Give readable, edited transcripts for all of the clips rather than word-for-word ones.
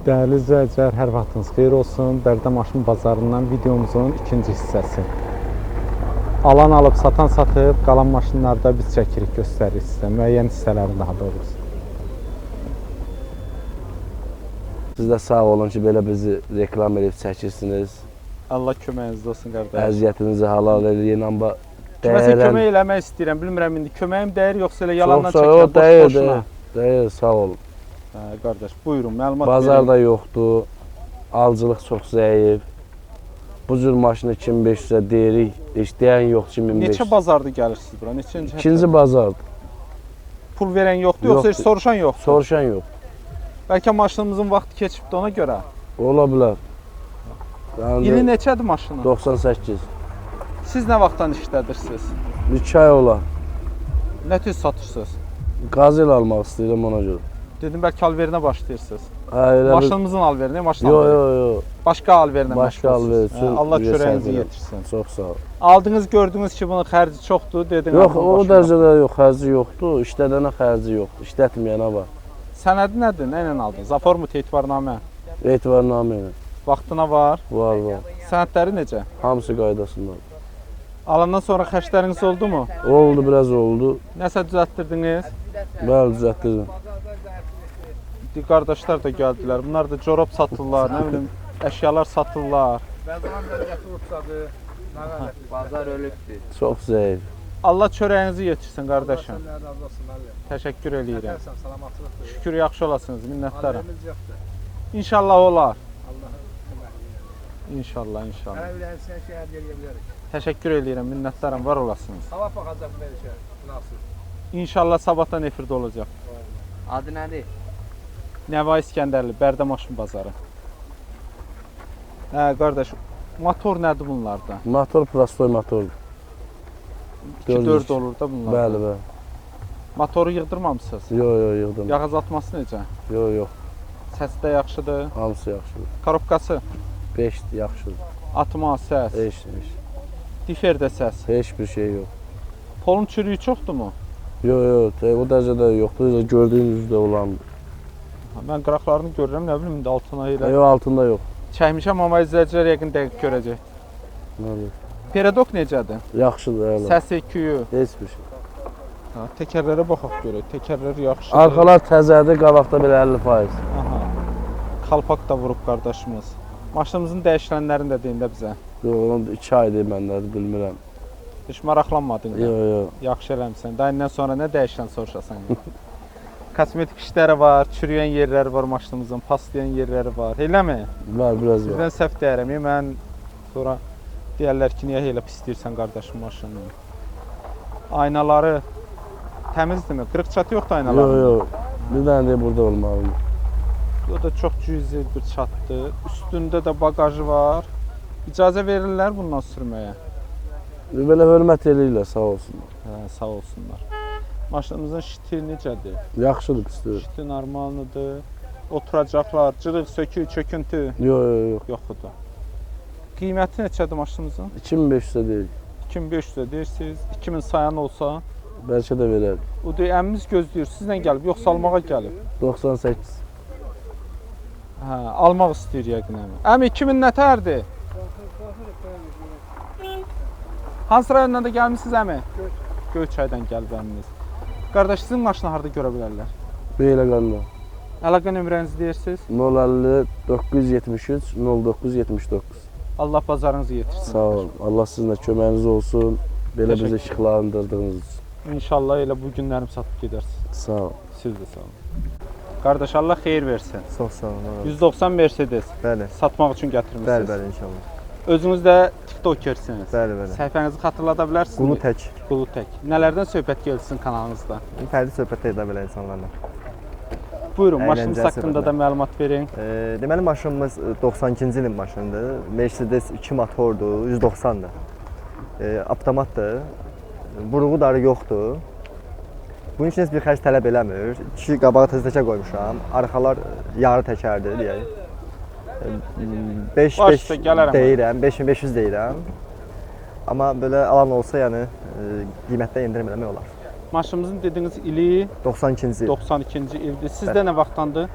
Değerli izləyicilər, hər vaxtınız xeyir olsun. Bərdə Maşın Bazarından videomuzun ikinci hissəsi. Alan alıb, satan satıb, qalan maşınlarda biz çəkirik, göstəririk sizə. Müəyyən hissələrini daha doğrusu. Siz də sağ olun ki, belə bizi reklam edib çəkirsiniz. Allah köməyinizdə olsun, qardaş. Əziyyətinizi halal eləyin, amma Kiməsə kömək eləmək istəyirəm, bilmirəm indi köməyim dəyir, yoxsa elə yalandan çəkirəm, boş-boşuna. Deyir, sağ olun. Qardaş, buyurun, məlumat verin. Bazar da yoxdur, alıcılıq çox zəif. Bu cür maşını 2500-ə deyirik, heç deyən yox 2500. Neçə bazarda gəlirsiniz bura? Neçənci İkinci bazardır. Pul verən yoxdur, yoxsa heç soruşan yoxdur? Soruşan yox. Bəlkə maşınımızın vaxtı keçibdi ona görə. Ola bilər. İli neçədir maşının? 98. Siz nə vaxtdan işlədirsiniz? 2 ay olar. Nə tez satırsınız? Qazel almaq istəyirəm ona görə. Dedim bəlkə alverinə başlayırsınız. Maşınımızın alverinə, maşın alverinə? Yox. Başqa alverinə başqa alverinə. Allah çörəyinizi yetirsin. Çox sağ ol. Aldınız, gördünüz ki, bunun xərci çoxdur, dediniz. Yox, o dərəcədə yox, xərci yoxdur. İşlədənə xərci yoxdur. İşlətməyənə var. Sənədi nədir? Nə ilə aldınız? Zaformu, etibarnamə? Etibarnamə ilə. Vaxtına var? Var. Sənədləri necə? Hamısı qaydasında. Alandan sonra xərcləriniz oldu mu? Oldu, biraz oldu. Nəsə düzəltdirdiniz? Bəli, düzəltdirdim. Qardaşlar da gəldilər. Bunlar da corab satırlar, nə bilim, əşyalar satırlar. Bazar ölübdür. Çox zəif. Allah çörəyinizi yetirsin, qardaşım. Təşəkkür eləyirəm. Şükür, yaxşı olasınız, minnətdaram. İnşallah olar. İnşallah. Təşəkkür eləyirəm, minnətdaram, var olasınız. Sabah baxacaq belə nasıl? İnşallah sabahdan efirdə olacaq. Adı nədir? Nəva İskəndərli, Bərdə Maşın Bazarı. Qardaş, motor nədir bunlarda? Motor prostoy motordur. 2-4 olur da bunlar. Bəli. Motoru yığdırmamısınız? Yox, yığdım. Yağ azaltması necə? Yox. Səsi də yaxşıdır? Hamısı yaxşıdır. Korobkası? 5-dir, yaxşıdır. Atma, səs? Heç. Diferdə səs? Heç bir şey yox. Polun çürüyü çoxdurmu? Yox, o dərəcədə yoxdur. Gördüyünüz üzrə olandır. Mən qıraqlarını görürəm, nə bilim, indi altına elə. Yox, altında yox. Çəkmişəm, amma izləyicilər yəqin dəqiq görəcək. Peredok necədir? Yaxşıdır, elə. Səsi, küyü? Heç bir şey. Təkərlərə baxaq görək, təkərlər yaxşıdır. Arxalar təzədir, qabaqda belə 50%. Kalpak da vurub qardaşımız. Maşınımızın dəyişilənlərini də deyin də bizə. Yox, 2 aydır mənləri, bilmirəm. Heç maraqlanmadın? Yox. Yaxşı eləmsən. Daha indən sonra nə dəyişilən soruşasan? Kosmetik işləri var, çürüyən yerləri var maşınımızın, paslayan yerləri var. Eləmi? Var, biraz var. Sizdən səhv deyərəm. Mən sonra deyərlər ki, niyə elə pis deyirsən qardaşım maşını? Aynaları təmizdirmi? Qırıq çatı yoxdur aynaların? Yox. Bir dənə də burada olmalıdır. O da çox cüzi bir çatdır. Üstündə də bagajı var. İcazə verirlər bundan sürməyə. Belə hörmət eləyirlər, sağ olsunlar. Sağ olsunlar. Maşınımızın şiti necədir? Yaxşıdır, pisdir. Şiti normaldır. Oturacaqlar, cırıq, sökük, çöküntü? Yox. Yoxdur. Qiyməti neçədir maşınımızın? 2500-ə deyil. 2500-ə deyirsiniz. 2000 sayan olsa? Bəlkə də verər. O da əmmimiz gözləyir. Sizlə gəlib, yoxsa almağa gəlib? 98. Almaq istəyir yəqin əmi. Əmi 2000 nətərdir? Hansı rayondan da gəlmişsiniz əmi? Göyçaydan gəlib əmmimiz. Qardaş, sizin maşını harada görə bilərlər? Beylə qanla. Əlaqə nömrənizi deyirsiniz? 050 973 0979. Allah bazarınızı yetirsin. Sağ olun. Allah sizinlə köməyiniz olsun. Belə bizi işıqlandırdığınız üçün. İnşallah elə bu günlərim satıb gedərsiniz. Sağ olun. Siz də sağ olun. Qardaş, Allah xeyir versin. Çox sağ olun. 190 Mercedes. Bəli. Satmaq üçün gətirmişsiniz. Bəli, inşallah. Özünüz də TikTokersiniz. Bəli. Səhifənizi xatırlada bilərsiniz? Qulu Tək. Qulu Tək. Nələrdən söhbət gedir sizin kanalınızda? Fərdi söhbət edə belə insanlarla. Buyurun, maşınınız haqqında da məlumat verin. Deməli, maşınımız 92-ci ilin maşınıdır. Mercedes 2 motordur, 190-dır. Avtomatdır. Burğudarı yoxdur. Bunun üçün heç bir xərc tələb eləmir. İki qabağı tez təkə qoymuşam. Arxalar yarı təkərdir, deyək. 5 deyirəm, 5500 deyirəm. Amma belə alan olsa, yəni qiymətdə endirim eləmək olar. Maşınımızın dediyiniz ili 92-ci il. 92-ci ildir. Sizdə nə vaxtdandır?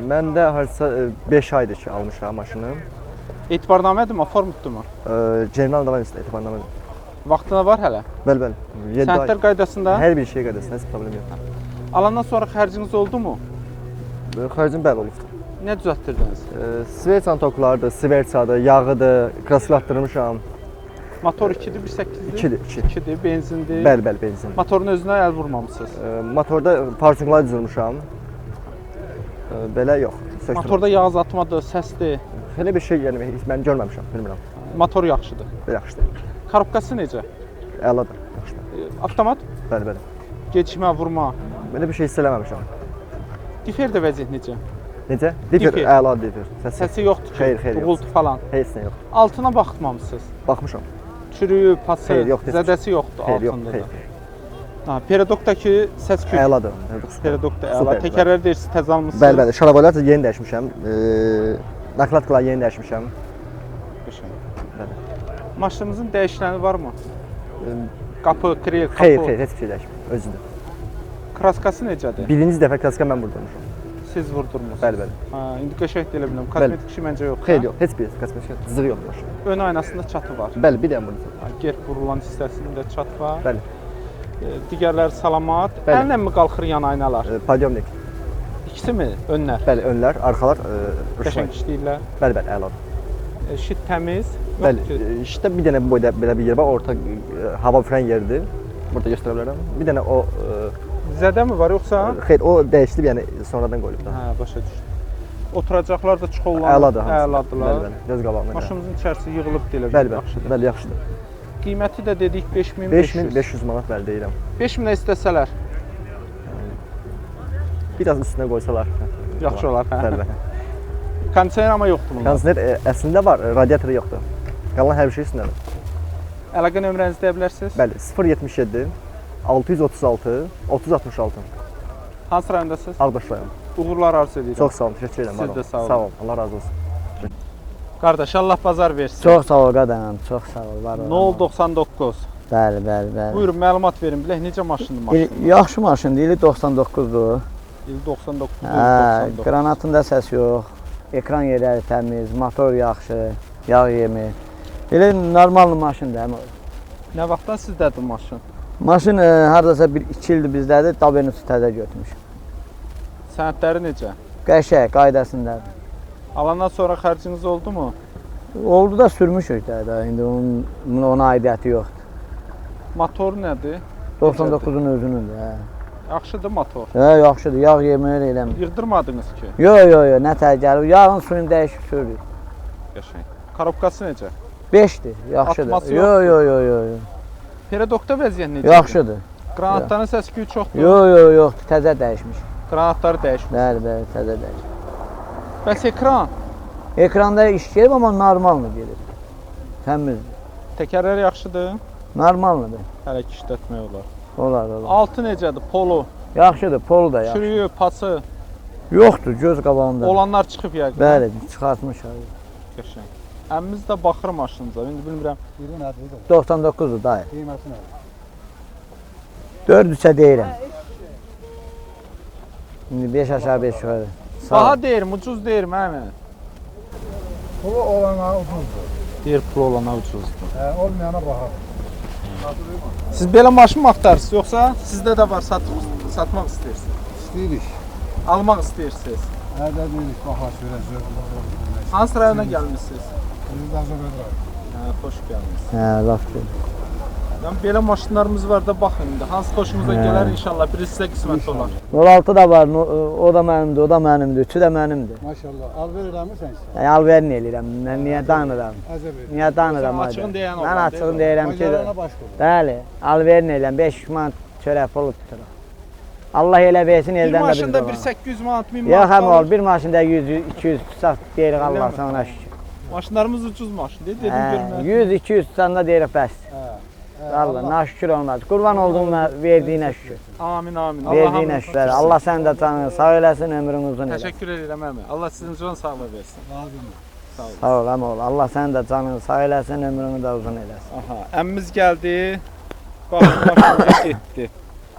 Mən də harca 5 aydır ki almışam maşını. Etibarnamədirmi, formutdurmu? General davam istəyir etibarnamə. Vaxtına var hələ. Bəli. 7 ay. Sənədlər qaydasında. Hər bir şey qaydasında, heç problem yox. Alandan sonra xərciniz oldu mu? Xərcim bəli olubdu. Nə düzəltdirdiniz? Sverçan toklardır, Sverçadır, yağıdır, krasklatdırmışam. Motor 2-dir, 1.8-dir? 2-dir, benzindir. Bəli, benzin. Motorun özünə əl vurmamısınız. Motorda parçalar düzülmüşəm. Belə yox. Motorda yağ azaltmadır, səsdir. Elə bir şey yəni mən görməmişəm, bilmirəm. Motor yaxşıdır. Yaxşıdır. Korobkası necə? Əladır, yaxşıdır. Avtomat? Bəli. Gecikmə, vurma. Belə bir şey hiss eləməmişəm. Difer də vəziyyət necə? Necə? Difer əla difer. Səsi yoxdur ki, Xeyr, uğultu falan. Heç nə yoxdur. Altına baxmamısınız. Baxmışam. Çürüyüb, pası, Xeyr, yox, zədəsi yoxdur Xeyr, yox, altında xeyr. da. Ha, Peredokdakı səs küy. Əladır. Peredokda əla. Super, Təkərləri deyirsiniz, təzə almısınız. Bəli. Şaraboylar da yeni dəyişmişəm. Nakladkalar yeni dəyişmişəm. Bəli. Maşınınızın dəyişiləni varmı? Qapı, kril, qapı. Xeyr, heç bir şey dəyişmir. Özüdür. Kraskası necədir? Birinci dəfə kraska mən vurdurmuşam. Siz vurdurmusunuz. Bəli. Ha, indi qəşəng deyə bilmirəm. Kosmetik işi məncə yoxdur. Xeyr, yox. Heç bir kraska zığı yox maşın. Ön aynasında çatı var. Bəli, bir dənə vurdum. Ha, Gerb vurulan hissəsində çat var. Bəli. Digərləri salamat. Bəli. Əllə mi qalxır yan aynalar? Polyomnik. İkisi mi? Önlər. Bəli, önlər, arxalar Qəşəng işləyirlər. Bəli, əladır. Şit təmiz. Bəli, işte bir dənə bu boyda belə bir yer var, orta hava fren yeridir. Burada göstərə bilərəm. Bir dənə o Zədə mi var yoxsa? xeyr, o dəyişilib, yəni sonradan qoyulub da. Hə, başa düşdüm. Oturacaqlar da çıxollanır. Əladır hamısı. Əladılar. Bəli, göz qabağına. Maşınımızın içərisi yığılıb deyilə Bəli, yaxşıdır. bəli, yaxşıdır. Qiyməti də dedik 5500. 5500 manat bəli deyirəm. 5000-ə istəsələr Biraz üstünə qoysalar. yaxşı olar, hə. Bəli. Kondisioner amma yoxdur bunun. Kondisioner əslində var, radiatoru yoxdur. Qalan hər şey üstündədir. Əlaqə nömrənizi deyə bilərsiniz? Bəli, 077 636 3066. Hansı rayondasınız? Ağdaş rayonu. Uğurlar arzu edirəm. Çox sağ olun, təşəkkür edirəm. Siz də sağ olun. Sağ olun. Allah razı olsun. Qardaş, Allah bazar versin. Çox sağ ol qadınım, çox sağ ol. Var ol. 099. Bəli. Buyurun, məlumat verin. Bilək necə maşındır maşın? Yaxşı maşındır, ili 99-dur. İl 99, Hə, 99. qranatında səs yox. Ekran yerləri təmiz, motor yaxşı, yağ yemi. Elə normal maşındır həm. Nə vaxtdan sizdədir maşın? Maşın hardasa 1-2 ildir bizdədir, Dabenusu təzə götürmüşəm. Sənədləri necə? Qəşəng, qaydasındadır. Alandan sonra xərciniz oldu mu? Oldu da sürmüşük də, indi ona aidiyyəti yoxdur. Motor nədir? 99-un özünündür, hə. Yaxşıdır motor. Hə, yaxşıdır, yağ yemi eləmir. Yığdırmadınız ki. Yox, nə tək gəlir, yağın suyunu dəyişib sürürük. Qəşəng. Korobkası necə? 5-dir, yaxşıdır. Atması Yox. Peredokda vəziyyət necə? Yaxşıdır. Qranatların səs-küyü çoxdur. Yox, təzə dəyişmiş. Qranatları dəyişmiş. Bəli, təzə dəyişmiş. Bəs ekran? Ekranda iş gedir, amma normaldır gedir. Təmizdir. Təkərlər yaxşıdır. Normaldır. Hələ ki işlətmək olar. Olar. Altı necədir? Polo. Yaxşıdır, polu da yaxşı. Çürüyü, pası. Yoxdur, göz qabağında. Olanlar çıxıb yəqin. Bəli, çıxartmışıq. Qəşəng. Əmimiz də baxır maşınıza. İndi bilmirəm. 99-dur dayı. Qiyməti nə? 400-ə deyirəm. İndi 5 aşağı 5 yuxarı. Sağ ol. Baha deyirəm, ucuz deyirəm həmi. Pulu olana ucuzdur. Deyir pul olana ucuzdur. Olmayana baha. Siz belə maşın mı axtarırsınız yoxsa sizdə də var satmaq istəyirsiniz? İstəyirik. Almaq istəyirsiniz? Hədə deyirik, baha sürəcək. Hansı rayona gəlmisiniz? Biz də Azərbaycan. Hə, xoş gəlmisiniz. Hə, laf deyil. Yəni belə maşınlarımız var da baxın indi. Hansı xoşunuza gələr inşallah biri sizə qismət olar. 06 da var, o da mənimdir, o da mənimdir, üçü də mənimdir. Maşallah. Alver eləmirsən sən? Alverin eləyirəm, mən niyə danıram? Əzəbir. Niyə danıram? Sən açığın deyən Mən olan, açığın deyirəm ki, Macarana baş qoyur. bəli, alverin eləyirəm, 5 manat çörək pulu tuturuq. Allah elə versin, Bir eldən də biz maşında olalım. 1-800 manat, 1000 Yox, manat həm alır. ol, bir maşında 100-200 tutsaq deyirik Allah mi? sana şükür. Maşınlarımız ucuz maşın deyil, dedim Hə, görmə. 100-200 tutsanda deyirik bəs. Allah, naşükür olmaz. Qurban olduğum verdiyinə şükür. Amin. Allah Verdiyinə hamını şükür. Allah sən də canını sağ eləsin, ömrün uzun eləsin. Təşəkkür edirəm əmi. Allah sizin can sağlığı versin. Sağ olun. Sağ ol, əmi ol. Allah sən də canını sağ eləsin, ömrünü də uzun eləsin. Aha, əmmimiz gəldi. Baxın maşınımıza getdi.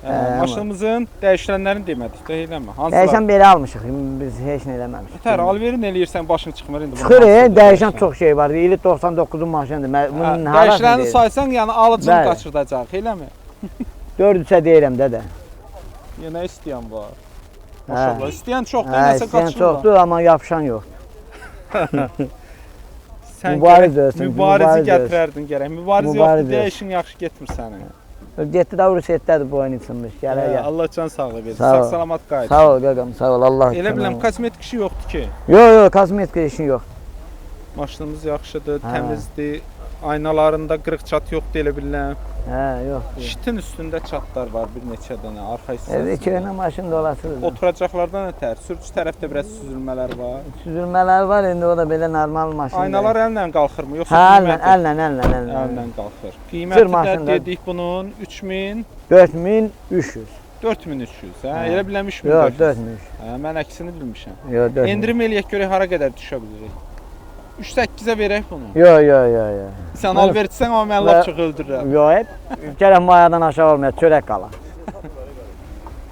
Maşınımızın dəyişilənlərini demədik də, eləmə. Dəyişən belə almışıq, biz heç nə eləməmişik. Tər alverin eləyirsən, başın çıxmır indi. Çıxır, dəyişən çox şey var. İli 99-un maşınıdır. Bunun dəyişiləni saysan, yəni alıcını Bəli. qaçırdacaq, eləmi? 400-ə deyirəm dədə. Yenə istəyən var. Maşallah, istəyən çoxdur, Hə, nəsə istəyən qaçırlar. çoxdur, amma yapışan yox. Sən Mübariz gərək olsun, mübarizi mübariz gətirərdin gərək. Mübariz Mübariz yoxdur, olsun. dəyişin yaxşı getmir səni. Getdi də Rusiyyətdədir bu oyun içinmiş. Gələ gəl. Allah can sağlığı versin. Sağ ol. Sağ-salamat qayıt. Sağ ol qaqam, sağ ol. Allah Elə kömək biləm, olsun. kosmetik işi yoxdur ki. Yox, kosmetika işin yox. Maşınımız yaxşıdır, Hə. təmizdir. Aynalarında qırıq çat yoxdur, elə biləm. Hə, yox. Şitin üstündə çatlar var bir neçə dənə, arxa Evdə hissəsində. köhnə maşın dolasıdır. Oturacaqlardan ötər, sürücü tərəfdə biraz süzülmələr var. Süzülmələr var, indi o da belə normal maşın. Aynalar əllə qalxırmı, yoxsa Hə, qiymətli? əllə. qalxır. Sır Qiyməti də maşında. dedik bunun 3000, 4300. 4300, hə? Hə. Elə biləm 3400. Yox, 4300. Hə, mən əksini bilmişəm. Yox, 4300. Endirim eləyək görək hara qədər düşə bilirik. 3-8-ə verək bunu. Yox. Sən alverçisən amma mən lap çox öldürürəm. Yox, gələn mayadan aşağı olmaya çörək qala.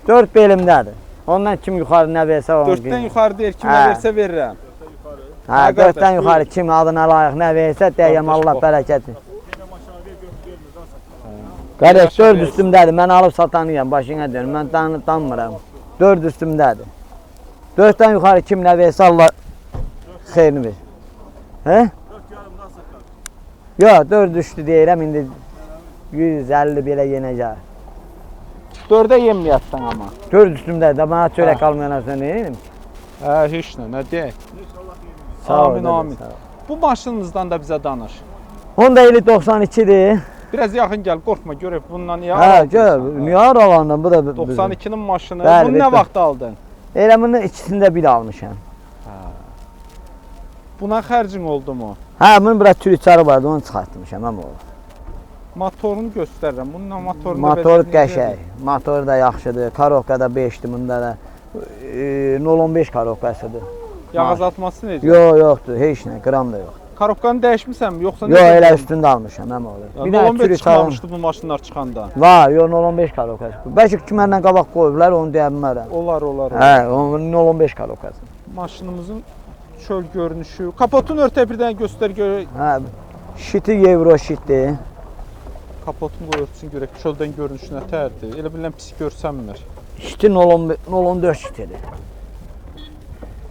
4 belimdədir. Ondan kim yuxarı nə versə onu 4-dən yuxarı deyir, kimə Hə. versə verirəm. Hə, Hə, 4-dən qardaş, yuxarı kim adına layiq nə versə deyəm Qardaş, Allah bax. bərəkət. Qardaş 4 üstümdədir. Mən alıb satanıyam, başına dönüm. Mən danmıram. 4 üstümdədir. 4-dən yuxarı kim nə versə Allah xeyrini ver. Hə? 4 yarımdan satar. Yox, 4 düşdü deyirəm indi 150 belə yenəcək. 4-ə yemməyətsən amma. 4 üstümdədir. Da mənə çörək almayanlarsa nə edeyim? Hə, heç nə deyək. Sağ ol, Amin, dədə, amin. sağ ol. Bu maşınımızdan da bizə danış. Honda ili 92'dir. Biraz yaxın gəl, qorxma, görək bundan niyə Hə, gör, niyə aralandan bu da 92-nin maşını. Bəli, Bunu nə bəli. vaxt aldın? Elə bunun ikisində bir almışam. Buna xərcin oldu mu? Hə, bunun biraz türkçarı vardı, onu çıxartmışam amma o. Motorunu göstərirəm. Bununla motorunu Motor qəşəng, motor da yaxşıdır, karovka da 5'dir bunda da. 0.15 karovkasıdır. Yağ azaltması necə? Yox, yoxdur, heç nə, qram da yox. Karovkanı dəyişmisənmi yoxsa Yox, elə üstündə almışam, həm olur. Bir də 15 çıxmamışdı bu maşınlar çıxanda. Var, yox 0.15 karovkası. Bəlkə ki məndən qabaq qoyublar, onu deyə bilmərəm. Olar. Hə, onun 0.15 karovkası. Maşınımızın çöl görünüşü. Kapotunu örtə bir dənə göstər görək. Hə, şiti Euro şitdir. Kapotunu qoy örtsün görək. Çöldən görünüşü nətərdir? Elə bilən pis görsənmir. Şiti 0.14 şitidir.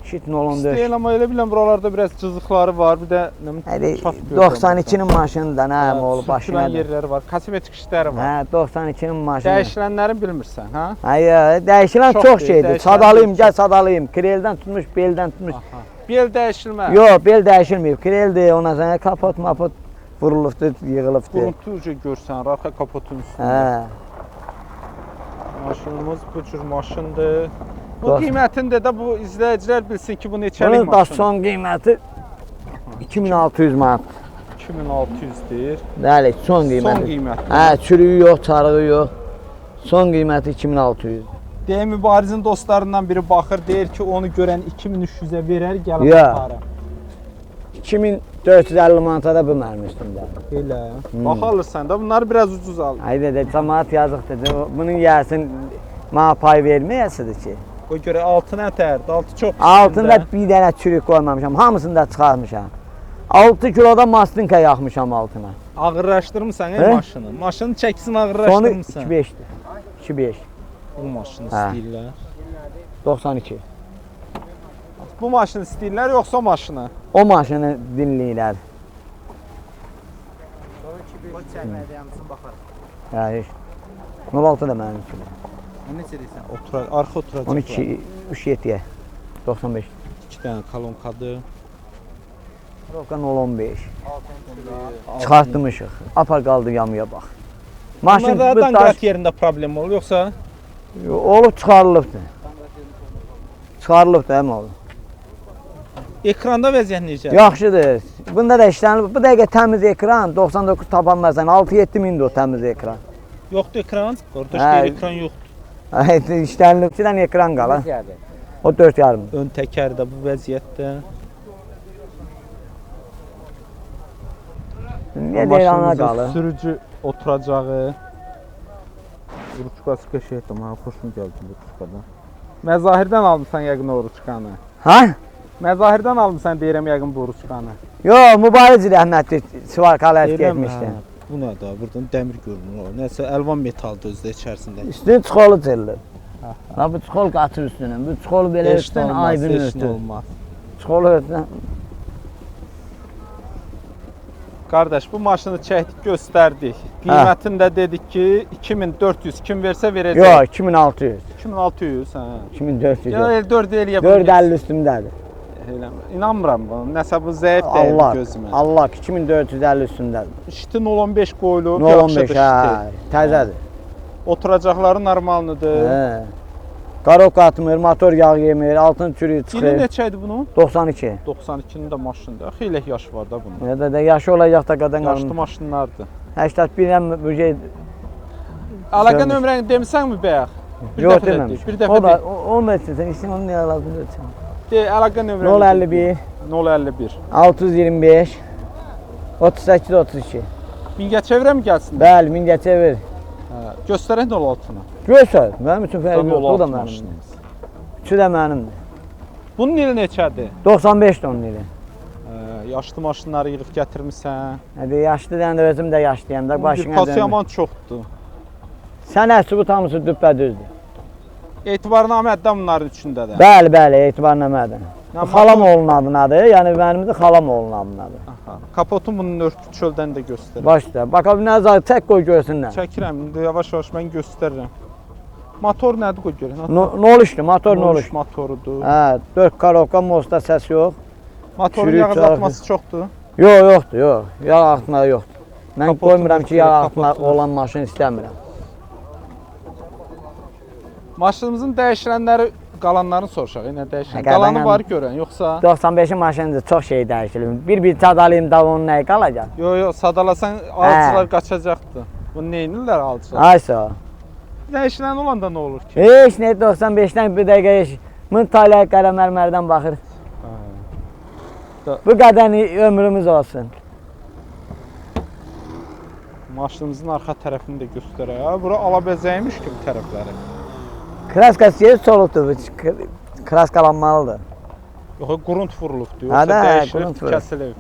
Şit 0.14. Deyil amma elə bilən buralarda biraz cızıqları var. Bir də nə Hələ çat görürəm. 92-nin maşınıdır, nə oğlu başına. Sürtülən yerləri var. Kosmetik işləri var. Hə, 92-nin maşını. Dəyişilənləri bilmirsən, hə? Hayır, dəyişilən Çox çox deyil, şeydir. dəyişilən Sadalıyım, çox. gəl sadalıyım. Kreldən tutmuş, beldən tutmuş. Aha. Bel dəyişilmə. Yox, bel dəyişilməyib. Kreldir, ondan sonra kapot, mapot vurulubdur, yığılıbdır. Quruntu görsən, arxa kapotun üstündə. Hə, Maşınımız bu cür maşındır. Bu Bax. qiymətində də bu izləyicilər bilsin ki, bu neçəlik bunun da maşın. son qiyməti 2600 manat. 2600 deyir. Bəli, son qiyməti. Son qiyməti. Hə, çürüyü yox, çarığı yox. Son qiyməti 2600. Deyə mübarizin dostlarından biri baxır, deyir ki, onu görən 2300-ə verər, gəlib Ya. aparır. 2450 manata da bu mənim üstümdə. Elə. Bax alırsan da bunları biraz ucuz al. Haydi də cəmaət yazıqdır. Bunun yəsin mənə pay verməyəsidir ki. O görə altı nətərdir? Altı çox Altında üstündə. bir dənə çürük qoymamışam. Hamısını da çıxarmışam. 6 kiloda mastinka yaxmışam altına. Ağırlaşdırmısan Hə? maşını. Maşının çəkisini Sonu ağırlaşdırmısan. 2.5'dir. 2.5. Bu maşını Hə. istəyirlər. 92. Bu maşını istəyirlər yoxsa o maşını? O maşını dinləyirlər. Ya heç. 06 da mənim üçün. Arxa oturacaq. 12 37'ye. 95. 2 dənə kolonkadır. Rokan 15. Çıxartmışıq. Apar qaldı yamıya bax. Maşın Bunlarda bu danqrat yerində problem olur yoxsa? olub çıxarılıbdı. Çıxarılıbdı həm oldu. Ekranda vəziyyət necə? Yaxşıdır. Bunda da işlənilib. Bu dəqiqə təmiz ekran 99 tapanmazsan 6-7 mindir o təmiz ekran. Yoxdur ekran? Qardaş Hə. deyir ekran yoxdur. İşlənilib. 2 dənə ekran qala. O 4,5. Ön təkəri də bu vəziyyətdə. Niyə deyir ana Maşınımızın qalı? Sürücü oturacağı. Uruçqası qəşəngdir, mənə xoşum gəldi bu uruçqadan. Məzahirdən almısan yəqin o uruçqanı. Ha? Məzahirdən almısan deyirəm yəqin bu uruçqanı. Yo, mübariz rəhmətli Svarkalı getmişdi. Bu nə da? Buradan dəmir görünür. Nəsə əlvan metaldır özdə içərisində. Üstünü çuxolu çırılır. Ha, bu çuxol qatır üstünü. Bu çuxolu belə üstün aydın heç nə örtür. olmaz. Çuxolu örtür. Qardaş, bu maşını çəkdik, göstərdik. Qiymətini də dedik ki, 2400 kim versə verəcək. Yo, 2600. 2600, hə. 2400. Ya 4 eləyə 450 üstündədir. İnanmıram buna. Nəsə bu zəif Allah, dəyir gözümə. Allah 2450 üstündədir. İşte 015 qoyulub, 015, yaxşıdır hə, işte. təzədir. Oturacaqları normaldır. Hə. Qarok atmır, motor yağ yemir, altın çürüyü İli çıxır. neçə idi bunun? 92. 92-nin də maşınında. Xeyli yaş var da bunun. Ya da yaşı olacaq da qadan Yaşlı qalın. maşınlardır. 81-dən bu şey Əlaqə Görmüş. nömrəni demisənmi bayaq? Bir yox dəfə də deməmiş. deyil, bir dəfə O da deyil. onu da etsin, sən istəyirsən onu niyə lazım etsən? De, əlaqə nömrəni. 051 051. 625 38 32. Mingəçevirə mi gəlsin? Bəli, Mingəçevir. Hə, göstərək 06-nı. Görsəl, mənim üçün fərqi yoxdur, o da 06 mənimdir. maşınımız. Üçü də mənimdir. Bunun ili neçədir? 95 tonlu ili. Yaşlı maşınları yığıb gətirmisən. Hadi yaşlı deyəndə özüm də yaşlıyam da başına Pas dönmür. yaman çoxdur. Sən əsubut hamısı düppədüzdür. Etibarnamədə bunların üçündə də. Bəli, bəli, etibarla mədən. Nə Bu xalam oğlunun adınadır, yəni mənim də xalam oğlunun adınadır. Aha. Kapotun bunun örtü çöldən də göstərir. Başda, bakalım nə zar çək qoy görsünlər. Çəkirəm, indi yavaş-yavaş mən göstərirəm. Motor nədir qoy görək. Nə oluşdu, motor nə oluşdu? Motorudur. Hə, 4 karovka, mosta səs yox. Motorun çürük yağ çarxı. atması çoxdur. Yoxdur, yox. Yağ axma yoxdur. Mən Kapotun qoymuram ki, yağ kapotun. axma olan maşın istəmirəm. Maşınımızın dəyişilənləri qalanlarını soruşaq. Nə dəyişilən? Hə, Qalanı qalanı- var görən, yoxsa? 95-in maşınıdır, çox şey dəyişilir. Bir çadalayım da onun nəyi qalacaq? Yo, sadalasan alıcılar qaçacaqdı. Bunu neynirlər alıcılar? Ay sağ ol. Dəyişilən olanda nə olur ki? Heç nə 95-dən bir dəqiqə heç. Mən talaya qara mərmərdən baxır. Da- Bu qədəni ömrümüz olsun. Maşınımızın arxa tərəfini də göstərək. Ha, bura alabiləcəymiş ki bu tərəfləri. Kraskası yer soluqdur, bu kraskalanmalıdır. Yox, grunt vurulubdur. Hə Yoxsa də, dəyişilib, grunt vurulub. kəsilib.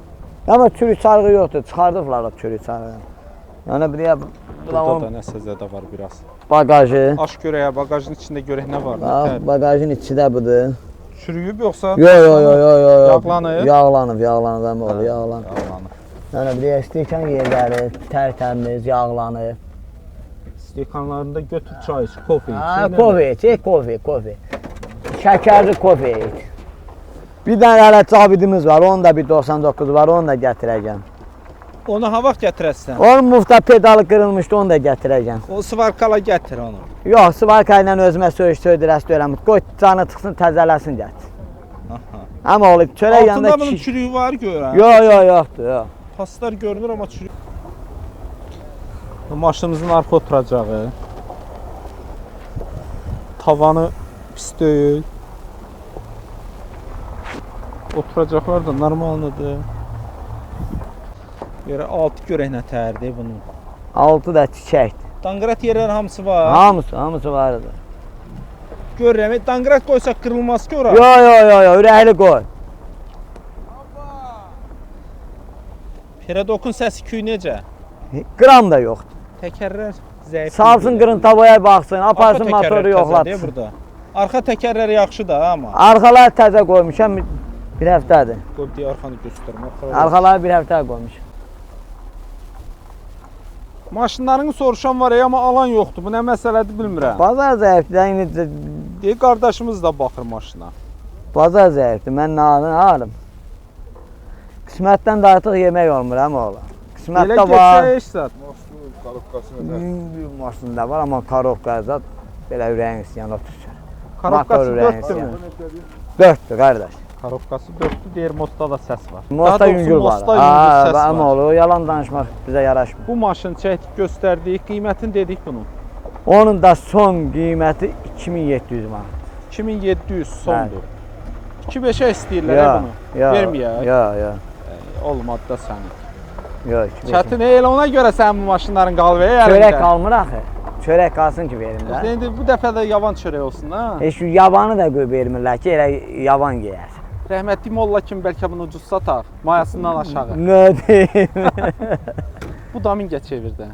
Amma çürük sarğı yoxdur, çıxardıblar o çürük sarğı. Yəni bir də Burada da nəsə zədə var biraz. bagajı. Aş görək, bagajın içində görək nə var. Bax, bagajın içi də budur. Çürüyüb yoxsa? Yo. Yağlanıb? Yağlanıb, əmi oğlu, yağlanıb. Yağlanıb. Yəni bir də stəkan yerləri tərtəmiz, yağlanıb. Stekanlarında götür çay iç, kofe iç. Ha, kofe iç, kofe. Şəkərli kofe iç. Bir dənə hələ cabidimiz var, onun da bir 99 var, onu da gətirəcəm. Onu ha vaxt gətirəsən? Onun mufta pedalı qırılmışdı, onu da gətirəcəm. O svarkala gətir onu. Yox, Svarka ilə özümə söydürəm. Qoy canı çıxsın, təzələsin gətir. Amma oğlu, çörək yanında Altında bunun çürüyü var görən. yoxdur, yox. Paslar görünür amma çürük. Bu maşınımızın arxa oturacağı. Tavanı pis deyil. Oturacaqlar da normaldır. Görə altı görək nə tərdir bunun. Altı da çiçəkdir. Danqrat yerləri hamısı var. Hamısı vardı. Görürəm, danqrat qoysaq qırılmaz ki ora. Yox, ürəkli qoy. Peredokun səsi küy necə? Qram da yoxdur. Təkərlər zəif. Salsın qırın tavaya baxsın, aparsın Arxa motoru təkərlər təzədir yoxlatsın. burada. Arxa təkərlər yaxşı da amma. Arxalar təzə qoymuşam, bir həftədir. Qoy deyə arxanı göstərmə. Arxaları bir həftə qoymuşam. Maşınlarını soruşan var amma alan yoxdur. Bu nə məsələdir bilmirəm. Bazar zəifdir, indi Deyir qardaşımız da baxır maşına. bazar zəifdir, mən nə alım? Qismətdən də artıq yemək olmur, həm oğlu. Elə Qismətdə var. getsə işsət. Maşında var, amma karovka zat belə ürəyin istəyən otursun. Karovkası Motor 4-dür mü? 4'dür qardaş. Karovkası 4-dür, deyir modda da səs var. Mosta Daha doğrusu yüngül var. Mosta yüngül səs Amma var. oğlu, yalan danışmaq bizə yaraşmır. Bu maşını çəkdik, göstərdik, qiymətini dedik bunun. Onun da son qiyməti 2700 manat. 2700 sondur. 2-5'ə istəyirlər bunu. Verməyək. Yox. Olmadı da sənin. Yox, Çətin elə ona görə sənin bu maşınların qalvəyə Çörək əlində. qalmır axı. çörək qalsın ki verim də. İndi bu dəfə də yavan çörək olsun ha. Heç şu yabanı da qoy vermirlər ki, elə yavan yeyər. Rəhmətli molla kimi bəlkə bunu ucuz sataq, mayasından aşağı. Nə deyim? Bu da Mingəçevirdə.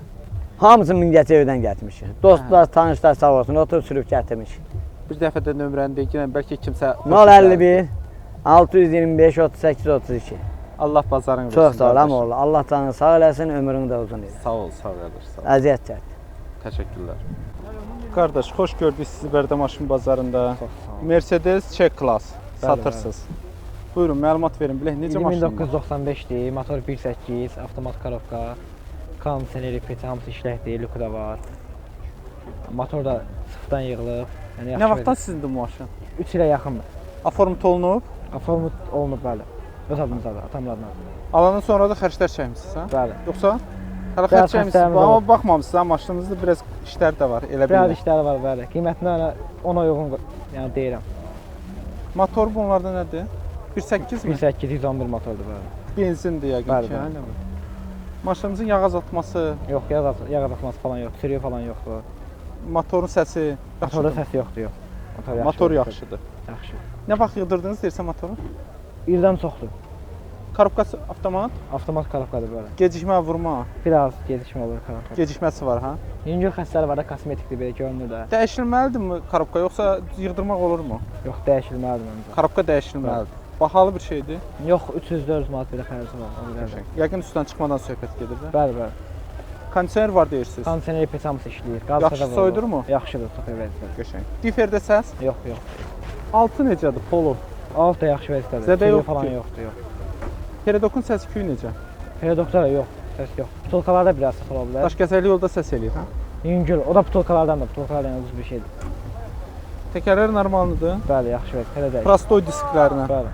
Hamısı Mingəçevirdən gətirmişik. Dostlar, tanışlar sağ olsun, oturub sürüb gətirmişik. Bir dəfə də nömrəni deyək, bəlkə kimsə 051 625 38 32. Allah bazarını versin. Çox sağ ol, amma Allah canını sağ eləsin, ömrünü də uzun eləsin. Sağ ol, sağ ol. Sağ ol. Əziyyət çək. Təşəkkürlər. Qardaş, xoş gördük sizi Bərdəmaşın bazarında. Mercedes C-Class satırsınız. Buyurun, məlumat verin. Bilək, necə maşındır? 1995-dir, motor 1.8, avtomat karovka, kondisioneri, peti hamısı işləkdir, lüku da var. Motor da sıfırdan yığılıb. Yəni Nə vaxtdan sizindir bu maşın? 3 ilə yaxındır. Aformut olunub, Aformut olunub, bəli. Öz adımızdadır, atamın adına. alandan sonra da xərclər çəkmisiniz, hə? Bəli. Yoxsa? Hələ Biraz xərc çəkmisiniz, xərclərimiz amma olub. baxmamısınız, ha, maşınınızda biraz işlər də var, elə Biraz bilir. işləri var, bəli. Qiymətinə ona uyğun, yəni deyirəm. Motor bunlarda nədir? 1.8 mi? 1.8, 111 motordur, bəli. Benzindir yəqin Bəli, ki, bəli. hə? Nə var? Maşınınızın yağ azaltması, Yox, yağ atması falan yox, sürüyü falan yoxdur. motorun səsi Motorda yaxşıdır. səs yoxdur, yox. Motor Motor yaxşıdır. Yaxşı. Nə vaxt yığdırdınız deyirsə motoru? İldən çoxdur. Korobkası avtomat, Avtomat karovkadır belə. gecikmə, vurma, Biraz gecikmə olur karovka. gecikməsi var, ha? Yüngül xəstələr var da kosmetikdir, belə görünür də. Dəyişilməlidirmi korobka, yoxsa yığdırmaq olurmu? Yox, dəyişilməlidir məncə. Korobka dəyişilməlidir. Bahalı bir şeydir. Yox, 300-400 manat belə xərci var. O qədər. Yəqin üstdən çıxmadan söhbət gedir də. Bəli, bəli. Kondisioner var deyirsiniz. Kondisioneri peçamız işləyir. Yaxşı soydurmu? Yaxşıdır, çox vəziyyətdir. Qəşəng. Diferdə səs? Yox, yox. Altı necədir? Polo. Alt da yaxşı vəziyyətdir. Zədə Sürü yoxdur falan ki? yoxdur, yox. Peredokun səs küyü necə? Pedokda da yox, səs yox. Butulkalarda biraz sıx ola bilər. Daşkəsəli yolda səs eləyir, hə? Yüngül, o da butulkalardan da, butulkalardan ucuz bir şeydir. Təkərlər normaldır. Bəli, yaxşı vəziyyət, elə deyil. Prostoy disklərinə. Bəli.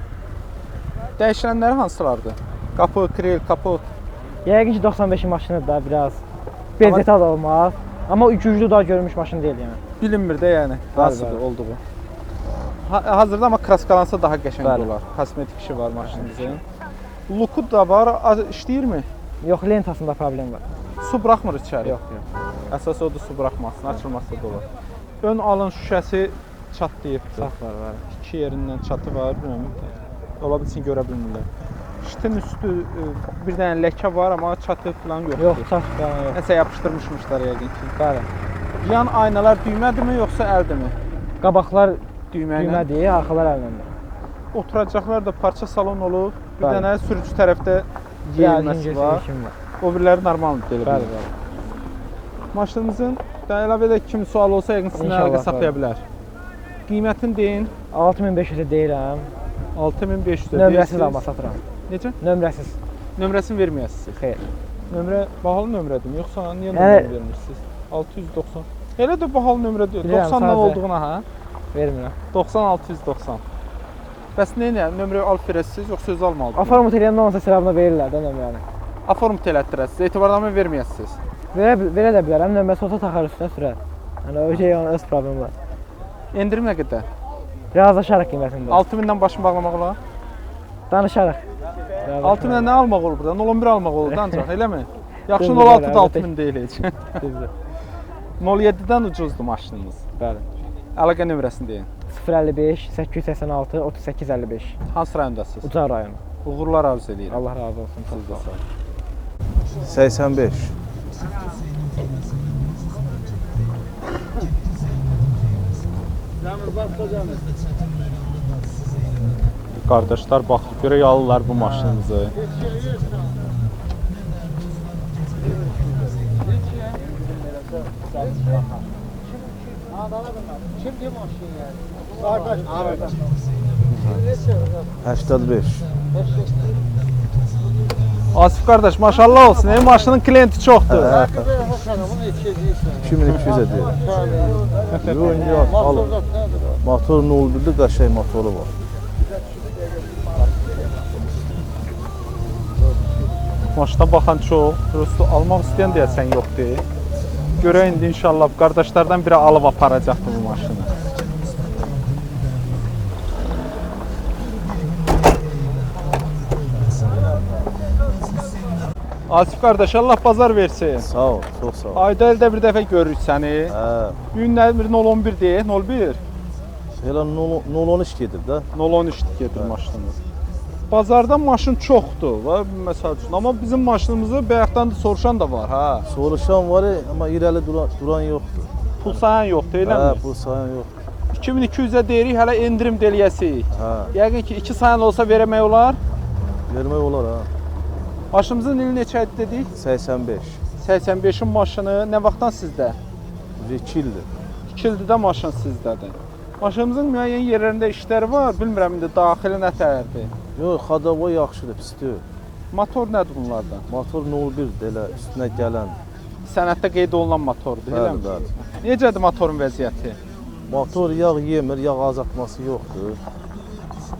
Dəyişilənləri hansılardır? Qapı, kril, kapot. Yəqin ki 95-in maşını da biraz bezeta da olmaz. Amma güclü daha görmüş maşın deyil yəni. Bilinmir də yəni hansıdır bəli. olduğu. Hazırda amma kraskalansa daha qəşəng Bəli. olar. Kosmetik işi var maşınınızın. Luku da var, işləyirmi? Yox, lentasında problem var. Su buraxmır içəri. Yox, yox. Əsas odur su buraxmasın, açılması da olur. Ön alın şüşəsi çatlayıbdır. Sağ var, bəli. İki yerindən çatı var, bilmirəm. Ola bilsin görə bilmirlər. Şitin üstü bir dənə ləkə var, amma çatı falan yoxdur. Yox, çat falan yox. Nəsə yapışdırmışmışlar yəqin ki. Bəli. Yan aynalar düymədirmi yoxsa əldimi? Qabaqlar Düymə ilə. düymədir, arxalar əlində. Oturacaqlar da parça salon olub. Bir Bəli. dənə sürücü tərəfdə yeyilməsi var. O biriləri normaldır elə Bəli, bil. bəli. Maşınınızın da əlavə edək kim sual olsa yəqin sizin İnşallah, əlaqə saxlaya bəli. bilər. Qiymətini deyin. 6500-ə deyirəm. 6500 Nömrəsiz amma satıram. Necə? Nömrəsiz. Nömrəsini verməyəsiniz. Xeyr. Nömrə bahalı nömrədir yoxsa niyə Yəni- nömrə vermirsiniz? 690. Elə də bahalı nömrə deyil. Bilirəm, 90-dan sadəcə. olduğuna hə? Vermirəm. 90 690. Bəs nə ilə nömrəyi alıb verəsiniz yoxsa öz almalıdır? Aformut eləyəndə olmasa sırabına verirlər də nömrəni. Aformut elətdirəsiniz. Etibarnamə verməyəsiniz. Verə də bilərəm, nömrəsi olsa taxar üstünə sürər. Yəni o şey onun öz problemi var. Endirim nə qədər? Razılaşarıq qiymətində. 6000-dən başını bağlamaq olar. Danışarıq. 6000-dən nə almaq olur burada? 011 almaq olur da ancaq, eləmi? Yaxşı Düzdür, 06 da əlbəttə. 6000 deyil heç. Düzdür. 07-dən ucuzdur maşınınız. Bəli. Əlaqə nömrəsini deyin. 055 886 38 55. Hansı rayondasınız? Ucar rayonu. Uğurlar arzu edirəm. Allah razı olsun. Çox Siz də sağ olun. sağ olun. 85. Qardaşlar baxıb görək alırlar bu maşınınızı. Kimdir maşın yani? Qardaş, abi. 85. Asif qardaş, maşallah olsun. Maşının klienti çoxdur. Haqqı ver, haqqı neçə deyirsən? 2200 edir. Yox, yox, alın. Motorda nədir o? Motor 01-də qəşəng motoru var. Maşına baxan çox, prosto almaq istəyən deyəsən yoxdur. Görək indi inşallah qardaşlardan biri alıb aparacaqdır bu maşını. Asif qardaş, Allah bazar versin. Sağ ol, çox sağ ol. Ayda ildə bir dəfə görürük səni. Hə, Günlər bir 011 deyək, 01. elə 013 gedir də. 013 gedir maşınınız. Bazarda maşın çoxdur. Və məsəl üçün, amma bizim maşınımızı bayaqdan da soruşan da var, ha. Soruşan var, amma irəli duran yoxdur. Pul sayan yoxdur, Hə, eləmi? pul sayan yoxdur. 2200-ə deyirik, hələ endirim deliyəsik. Hə, Yəqin ki, 2 sayan olsa verəmək olar. vermək olar ha. Maşınımızın ili neçə idi dedik? 85. 85-in maşını nə vaxtdan sizdə? 2 ildir. 2 ildir də maşın sizdədir. Maşınımızın müəyyən yerlərində işləri var, bilmirəm indi daxili nə tərdir. Yox, xadava yaxşıdır, pis deyil. Motor nədir bunlardan? Motor 01-dir, elə üstünə gələn. Sənəddə qeyd olunan motordur, eləmi? Bəli. Necədir motorun vəziyyəti? Motor yağ yemir, yağ azaltması yoxdur.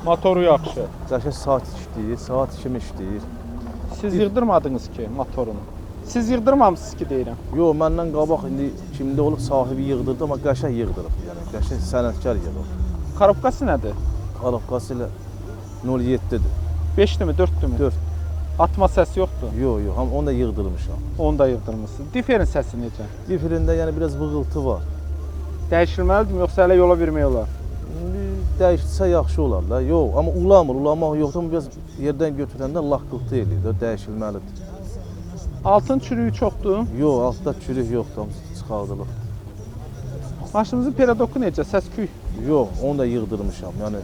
Motoru yaxşı. Qəşəng saat işləyir, saat kimi işləyir. Siz yığdırmadınız ki motorunu. Siz yığdırmamısınız ki deyirəm. Yox, məndən qabaq indi kimdə olub sahibi yığdırdı, amma qəşəng yığdırıb. Yəni qəşəng sənətkar yığıb. Korobkası nədir? Qarabqası ilə 07-dir. 5-dimi, 4-dümü? 4. Atma səsi yoxdur. Yox, yox, amma onu da yığdırmışam. Onu da yığdırmısınız. Diferin səsi necə? Difrində yəni biraz vığıltı var. Dəyişilməlidir yoxsa hələ yola vermək olar? İndi dəyişsə yaxşı olar da. Yox, amma ulamır, ulamaq yoxdur, amma biraz yerdən götürəndə laqqıltı eləyir, o dəyişilməlidir. Altın çürüyü çoxdur. Yox, altda çürük yoxdur, hamısı çıxardılıb. Maşınımızın pedadoku necə? Səs-küy? Yox, onu da yığdırmışam. Yəni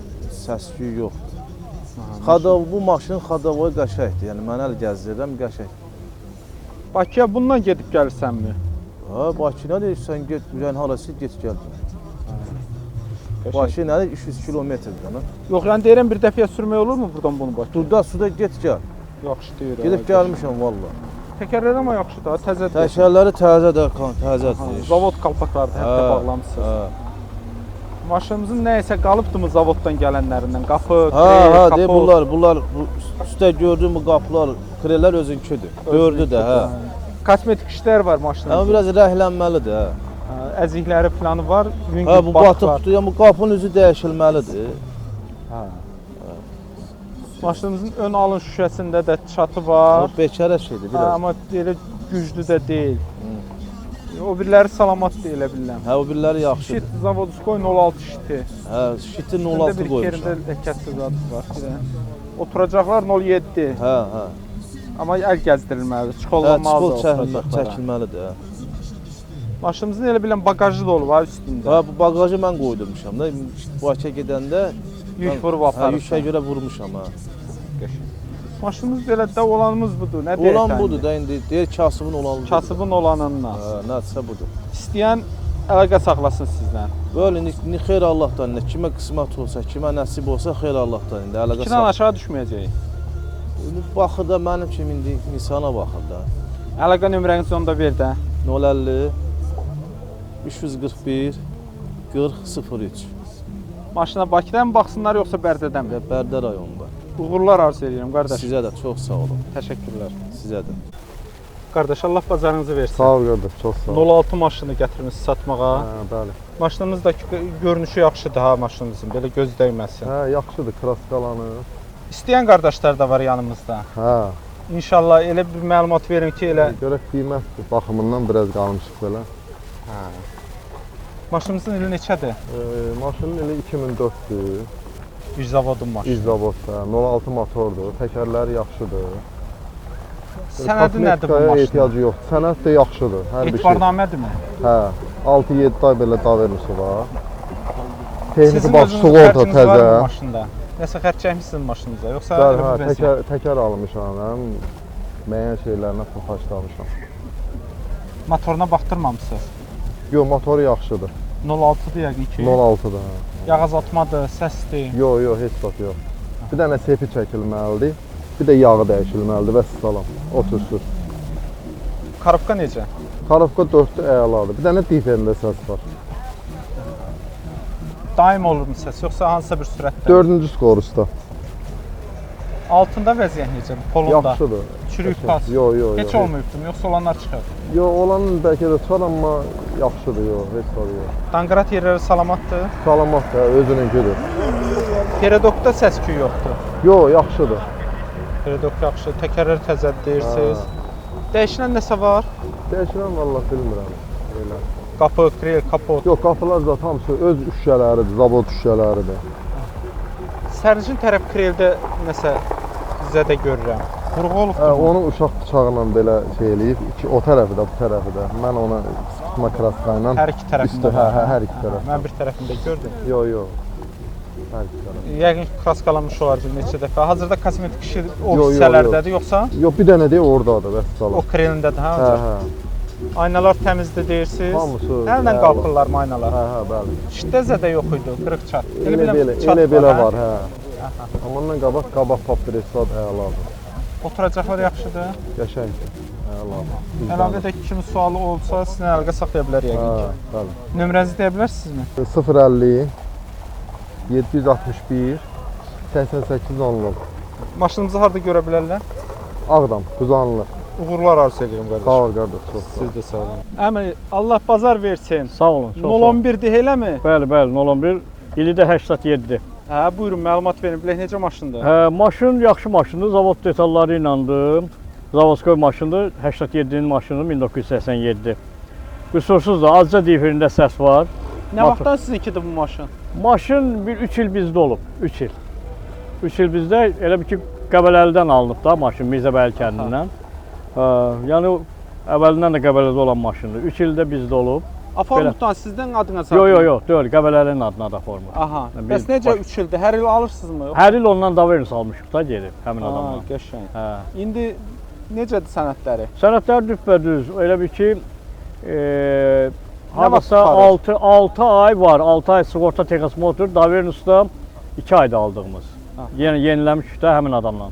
səs-küy yoxdur. Bu maşının xadavoyu qəşəngdir. Yəni mən əl gəzdirirəm, qəşəng. Bakıya bundan gedib gəlirsənmi? Ha, Bakı nə deyirsən, get, yəni harası get gəl. Bakı nədir? 300 kilometrdir. Yox, yəni deyirəm bir dəfəyə sürmək olurmu buradan bunu Bakıya? Durda, suda get gəl. Yaxşı deyirəm. Gedib gəlmişəm valla. Təkərlər amma yaxşıdır, təzədir. Təkərləri təzədir, təzədir. Zavod qalpaqları da hətta bağlamısınız. Maşınımızın nəyəsə qalıbdımı zavoddan gələnlərindən? Qapı, krel, Ha, kapot. de bunlar bu üstdə gördüyüm bu qapılar, krellər özünküdür. Dördü də, hə. Kosmetik işlər var maşının. Amma biraz rəhlənməlidir, hə. Əzikləri planı var, yüngül Ha, bu bak var. batıqdır, yəni bu qapının üzü dəyişilməlidir. Ha. Maşınımızın ön alın şüşəsində də çatı var. O bekara şeydir Ha, biraz. amma elə güclü də deyil. O biriləri salamat deyilə bilirəm. Hə, o biriləri Şit yaxşıdır. Zavodskoy 06 şiti. Hə, şiti Üstündə 06 bir qoymuşam. yerində ləkəsi zadı var. Bir də. Oturacaqlar 07. Hə, hə. Amma əl gəzdirilməlidir, Hə, çıxollanmalıdır çıxıl oturacaqlara. çəkilməlidir, hə. Maşınımızın elə bilən bagajı da olub ha üstündə. Ha, bu bagajı mən qoydurmuşam da. Bakıya gedəndə Yük vurub hə, aparır. yükə görə vurmuşam, hə. Maşınımız belə də olanımız budur. Nə deyirsən? Olan budur da indi. Deyir kasıbın olanı. Kasıbın olanından. Hə, nədirsə budur. İstəyən əlaqə saxlasın sizlə. Böyle ni xeyr Allahdan, nə kimə qismət olsa, kimə nəsib olsa xeyr Allahdan indi əlaqə İkidən aşağı düşməyəcək. İndi baxır da mənim kimi indi insana baxır da. Əlaqə nömrənizi onda ver də. 050 341 40 03. Maşına Bakıdan mı baxsınlar yoxsa Bərdədən mi? Və Bərdə rayonunda. Uğurlar arzu edirəm qardaş. Sizə də çox sağ olun. Təşəkkürlər. Sizə də. Qardaş Allah bazarınızı versin. Sağ ol qardaş, çox sağ ol. 06 maşını gətirmisiniz satmağa. Hə, bəli. Maşınınızdakı görünüşü yaxşıdır ha maşınınızın. Belə göz dəyməsin. Hə, yaxşıdır, kraskalanır. İstəyən qardaşlar da var yanımızda. Hə, İnşallah elə bir məlumat verin ki, elə görək qiymət baxımından biraz qalmışıq belə. maşınımızın ili neçədir? Maşının ili 2004-dür. Zavodun maşını. İzavodda, 06 motordur, təkərləri yaxşıdır. Sənədi nədir bu Kosmetikaya maşının? ehtiyacı yoxdur. Sənəd də yaxşıdır, hər bir şey. Etibarnamədirmi? Hə, 6-7 ay belə davermişi var. Texniki Sizin baş özünüzün sığorta xərciniz var mı təzə. maşında? Nəsə xərc çəkmisiniz maşınıza, yoxsa Bəli, elə hə, bir vəziyyət? təkər almışam, həm müəyyən şeylərinə pul xərclamışam. Motoruna baxdırmamısınız? Yox, motoru yaxşıdır. 06-dır yəqin ki. 06-dır. Hə. Yağ azaltmadır, səsdir. Yox, heç vaxt yox. Bir dənə sepi çəkilməlidir. Bir də yağı dəyişilməlidir və salam. Otursuz. Korobka necə? Korobka 4-də əladır. Bir dənə diferində səs var. Daim olurmu səs, yoxsa hansısa bir sürətdə? 4-cü skorusda. Altında vəziyyət necədir? Polunda? Yaxşıdır. Çürük pas? Yox, Heç olmayıbdır, yoxsa olanlar çıxır? Yox, olanın bəlkə də çıxar, amma yaxşıdır, yox, heç var yox. Danqırat yerləri salamatdır. Salamatdır, özününkidir. Peredokda səs-küy yoxdur. Yox, yaxşıdır. Peredok yaxşı, təkərlər təzədir deyirsiniz. Dəyişilən nəsə var? Dəyişirəm vallahi bilmirəm. Elə. Qapı, krel, kapot. Yox, qapılar zət hamısı öz şüşələridir, zavod şüşələridir. Sərnişin tərəf kreldə nəsə zədə görürəm. Qurğu olub. Onu uşaq bıçağıyla belə şey eləyib, o tərəfi də, bu tərəfi də. Mən ona sıxma kraska ilə Hər iki tərəfində. hər iki tərəf. Mən bir tərəfində gördüm. Yox. Hər iki tərəf. Yəqin ki, kraskalanmış olar bir neçə dəfə. Hazırda kosmetik işi o Yox, hissələrdədir, yoxsa? Yox, bir dənə deyə ordadır, vəssalam. O krelindədir, hə? Hə. Aynalar təmizdir deyirsiniz. Hamısı. Əllə qalxırlar mı aynalar? Hə, bəli. Şitdə zədə yox idi, qırıq çat. Elə belə var, hə. Amma ondan qabaq papirestad əladır. Oturacaqlar yaxşıdır. Qəşəngdir. Əladır. Əlavə də kimin sualı olsa sizin əlaqə saxlaya bilər yəqin ki. Bəli. Nömrənizi deyə bilərsinizmi? 050 761 88 10. Maşınımızı harda görə bilərlər? Ağdam, Quzanlı. Uğurlar arzu edirəm qardaş. Sağ ol qardaş, çox sağ ol. Siz də sağ olun. Əmi, Allah bazar versin. Sağ olun. Çox sağ olun. 011-dir eləmi? Bəli, 011. İli də 87-dir. Hə, buyurun məlumat verin. Bilək necə maşındır? Hə, maşın yaxşı maşındır. Zavod detalları iləndir. Zavodskoy maşındır. 87-nin maşını 1987. Qüsursuzdur. Azca difirində səs var. Nə vaxtdan sizinkidir bu maşın? Maşın bir 3 il bizdə olub. 3 il. 3 il bizdə elə bir ki Qəbələlidən alınıb da maşın Mirzəbəyli kəndindən. Yəni əvvəlindən də Qəbələdə olan maşındır. 3 ildə bizdə olub. Aformutdan sizdən adına Yox, deyil. Qəbələlinin adına da forma. Aha. Bəs necə 3 ildir? Hər il alırsınızmı? Hər il ondan daveriniz almışıq da geri həmin adamdan. Qəşəng. Hə. İndi necədir sənədləri? Sənədlər düppədüz. Elə bir ki, vaxt hardasa qurtarır? 6 ay var. 6 ay sığorta texnikası motor, Davernusda 2 ayda aldığımız. Yəni yeniləmişik də həmin adamla.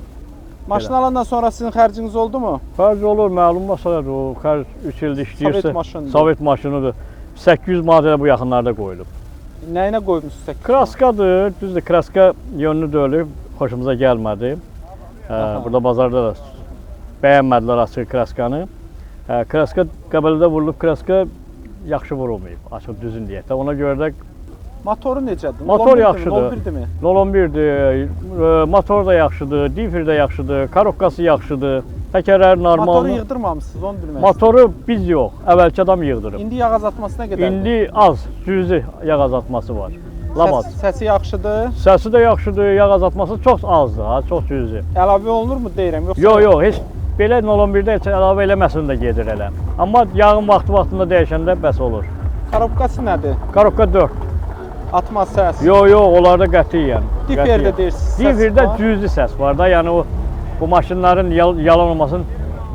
Maşın alandan sonra sizin xərciniz oldu mu? Xərc olur, məlum məsələdir. O xərc 3 ildə işləyirsə, Sovet maşınıdır. Sovet maşınıdır. 800 manat elə bu yaxınlarda qoyulub. Nəyinə qoymusunuz 800? Kraskadır, düzdür, kraska yönlü deyil, xoşumuza gəlmədi. Burada bazarda da bəyənmədilər açıq kraskanı. Kraska Qəbələdə vurulub, kraska yaxşı vurulmayıb, açıq düzün deyək də. Ona görə də motoru necədir? Motor yaxşıdır. 011-dirmi? 011-dir, motor da yaxşıdır, difer də yaxşıdır, karokkası yaxşıdır, təkərləri Motoru normaldır. yığdırmamısınız, onu bilmək. Motoru biz yox, əvvəlki adam yığdırıb. İndi yağ azaltması nə qədərdir? İndi az, cüzi yağ azaltması var. Lamaz. Səsi yaxşıdır. Səsi də yaxşıdır, yağ azaltması çox azdır, ha, çox cüzi. Əlavə olunurmu deyirəm, yoxsa? Yox, heç belə 011-də heç əlavə eləməsin də gedir elə. Amma yağın vaxtında dəyişəndə bəs olur. Korobkası nədir? Korobka 4. Atmaz səs. Yox, onlarda qətiyyən. Diferdə deyirsiniz, səs Diferdə var. cüzi səs var da, yəni bu maşınların yalan olmasın,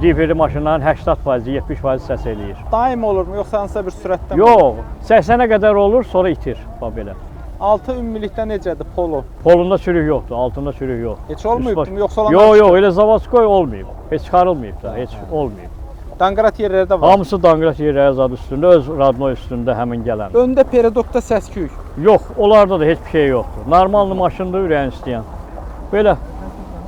diferli maşınların 80%, 70% səs eləyir. Daim olurmu, yoxsa hansısa bir sürətdə? Yox, 80-ə qədər olur, sonra itir, bax belə. Altı ümumilikdə necədir polo? Polunda çürük yoxdur, altında çürük yox. Heç olmayıbdı mı, yoxsa olan? Yox, elə zavodskoy olmayıb. Heç çıxarılmayıb da, heç olmayıb. Danqrat yerləri də var. Hamısı danqrat yerləri zad üstündə, öz radno üstündə həmin gələn. Öndə peredokda səs-küy. Yox, onlarda da heç bir şey yoxdur. Normallı maşındır, ürəyin istəyən. Belə.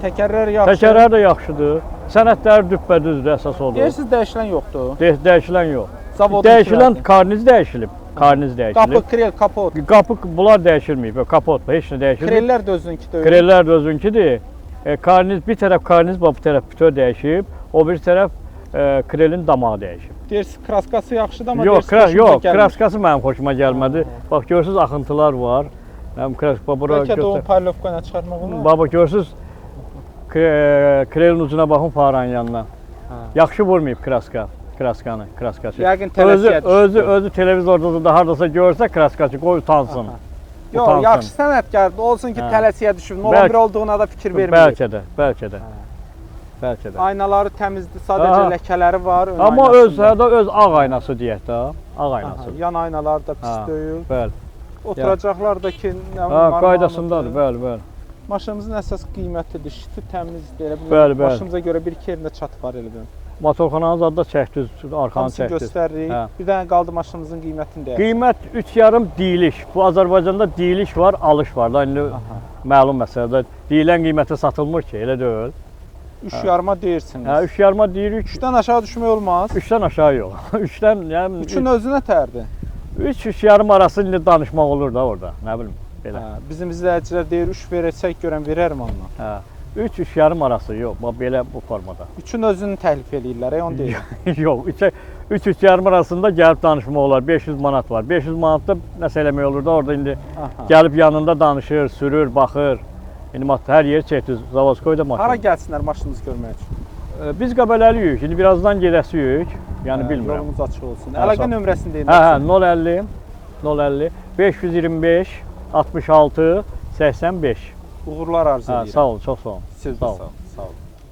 Təkərlər yaxşı. Təkərlər də yaxşıdır. Sənədləri düppədüzdür, əsas odur. Deyirsiniz dəyişilən yoxdur. Dəyişilən yox. Zavodun Dəyişilən sürəti. karniz dəyişilib. Karniz dəyişilib. Qapı, krel, kapot. Qapı bunlar dəyişilməyib. Kapot heç nə dəyişilməyib. Krellər də özünki deyil. Krellər də özünkidir. Karniz bir tərəf karniz, bu tərəf bütöv dəyişib. O bir tərəf krelin damağı dəyişib. Deyirsiniz kraskası yaxşıdır amma Yox, deyirsiniz kraskası mənim xoşuma gəlmədi. Bax görürsüz axıntılar var. Mənim kraska bura Bəlkə də onun parlovka ilə çıxarmaq olar. Baba görürsüz krelin ucuna baxın faranın yanına. Yaxşı vurmayıb kraskası. Yəqin tələsiyə düşdü. Özü televizorda da hardasa görsə kraskası qoy utansın. Yox, yaxşı sənətkardır. Olsun ki, tələsiyə düşüb. 011 olduğuna da fikir vermir. Bəlkə də. Aynaları təmizdir, sadəcə ləkələri var. Amma öz ağ aynası deyək də, ağ aynası. Yan aynalar da pis deyil. Bəli. Oturacaqlar da ki, qaydasındadır, bəli. Maşınımızın əsas qiymətidir, şiti təmizdir. Bəli. Maşınımıza görə bir-iki yerində çat var elə bil. Motorxananız adda çəkdiniz, arxanı Hamısını çəkdiniz. göstəririk. Bir dənə qaldı maşınımızın qiymətini deyək. Qiymət 3,5 diyiliş. Bu Azərbaycanda diyiliş var, alış var da. İndi məlum məsələdir. Deyilən qiymətə satılmır ki, elə deyil. 3,5 deyirsiniz. 3,5 deyirik. 3-dən aşağı düşmək olmaz. 3-dən aşağı yox. 3-dən yəni 3-ün özünə tərdir. 3-3,5 arası indi danışmaq olur da orada. Nə bilim belə. Bizim izləyicilər deyir 3 verəcək görən verərəm ondan. 3-3 yarım arası yox, belə bu formada. Üçün özünü təklif eləyirlər, onu deyir. Yox, 3-3 yarım arasında gəlib danışmaq olar. 500 manat var. 500 manatda nəsə eləmək olur da orada indi Aha. gəlib yanında danışır, sürür, baxır. İndi hər yer çəkdi, Zavazkoyda maşın. Hara gəlsinlər maşınınızı görmək üçün? Biz Qəbələliyik. İndi birazdan gedəsiyik. Yəni bilmirəm. Yolumuz açıq olsun. Hə, Əlaqə sağ- nömrəsini deyin. Hə, 050 525 66 85. Uğurlar arzu Hə, edirəm. sağ ol, çox sağ ol. Siz də Sağ ol. sağ olun. Sağ olun.